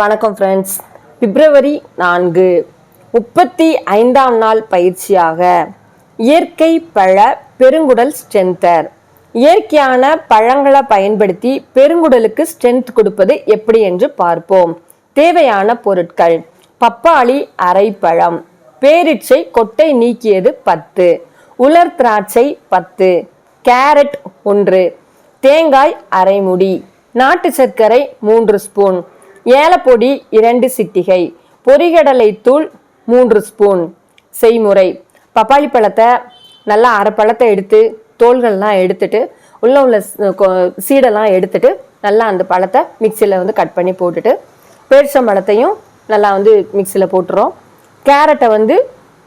வணக்கம் ஃப்ரெண்ட்ஸ். பிப்ரவரி 4 35ஆம் நாள் பயிற்சியாக இயற்கை பழ பெருங்குடல் ஸ்ட்ரென்தர். இயற்கையான பழங்களை பயன்படுத்தி பெருங்குடலுக்கு ஸ்ட்ரென்த் கொடுப்பது எப்படி என்று பார்ப்போம். தேவையான பொருட்கள்: பப்பாளி அரை பழம், பேரிச்சை கொட்டை நீக்கியது 10, உலர் திராட்சை 10, கேரட் 1, தேங்காய் அரை முடி, நாட்டு சர்க்கரை 3 ஸ்பூன், ஏலப்பொடி 2 சிட்டிகை, பொரிகடலை தூள் 3 ஸ்பூன். செய்முறை: பப்பாளி பழத்தை நல்லா அரை பழத்தை எடுத்து தோள்கள்லாம் எடுத்துட்டு உள்ள சீடெல்லாம் எடுத்துட்டு நல்லா அந்த பழத்தை மிக்சியில் கட் பண்ணி போட்டுட்டு, பேரிச்சம்பழத்தையும் நல்லா மிக்சியில் போட்டுறோம். கேரட்டை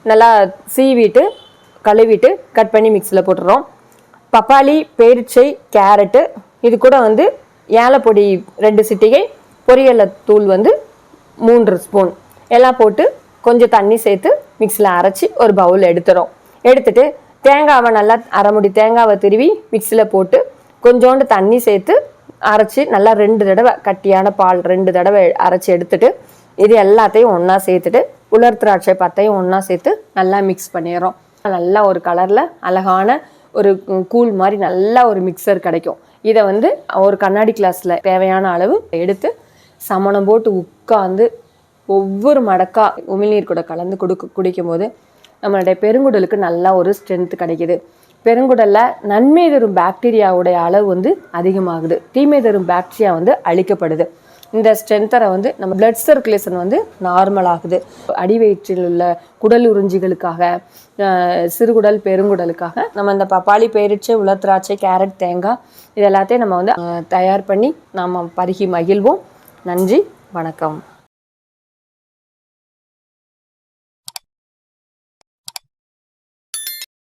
நல்லா சீவிட்டு கழுவிட்டு கட் பண்ணி மிக்சியில் போட்டுறோம். பப்பாளி, பேரிச்சை, கேரட்டு, இது கூட ஏலப்பொடி 2 சிட்டிகை, பொரியலை தூள் 3 ஸ்பூன் எல்லாம் போட்டு கொஞ்சம் தண்ணி சேர்த்து மிக்சியில் அரைச்சி ஒரு பவுல் எடுத்துகிறோம். எடுத்துட்டு தேங்காவை நல்லா அரை முடி தேங்காவை திருவி மிக்சியில் போட்டு கொஞ்சோண்டு தண்ணி சேர்த்து அரைச்சி நல்லா 2 தடவை கட்டியான பால் 2 தடவை அரைச்சி எடுத்துட்டு இது எல்லாத்தையும் ஒன்றா சேர்த்துட்டு உலர் திராட்சை 10ஐயும் ஒன்றா சேர்த்து நல்லா மிக்ஸ் பண்ணிடுறோம். நல்லா ஒரு கலரில் அழகான ஒரு கூழ் மாதிரி நல்லா ஒரு மிக்சர் கிடைக்கும். இதை ஒரு கண்ணாடி கிளாஸில் தேவையான அளவு எடுத்து சமணம் போட்டு உட்காந்து ஒவ்வொரு மடக்கா உமிழ்நீர் கூட கலந்து குடிக்கும் போது நம்மளுடைய பெருங்குடலுக்கு நல்லா ஒரு ஸ்ட்ரென்த் கிடைக்குது. பெருங்குடலில் நன்மை தரும் பாக்டீரியாவுடைய அளவு அதிகமாகுது. தீமை தரும் பாக்டீரியா அழிக்கப்படுது. இந்த ஸ்ட்ரென்த்தரை நம்ம பிளட் சர்க்குலேஷன் நார்மல் ஆகுது. அடிவயிற்றில் உள்ள குடல் உறிஞ்சிகளுக்காக, சிறுகுடல் பெருங்குடலுக்காக நம்ம இந்த பப்பாளி, பேரிச்சை, உலர் திராட்சை, கேரட், தேங்காய் இது எல்லாத்தையும் நம்ம தயார் பண்ணி நாம் பருகி மகிழ்வோம். நன்றி, வணக்கம்.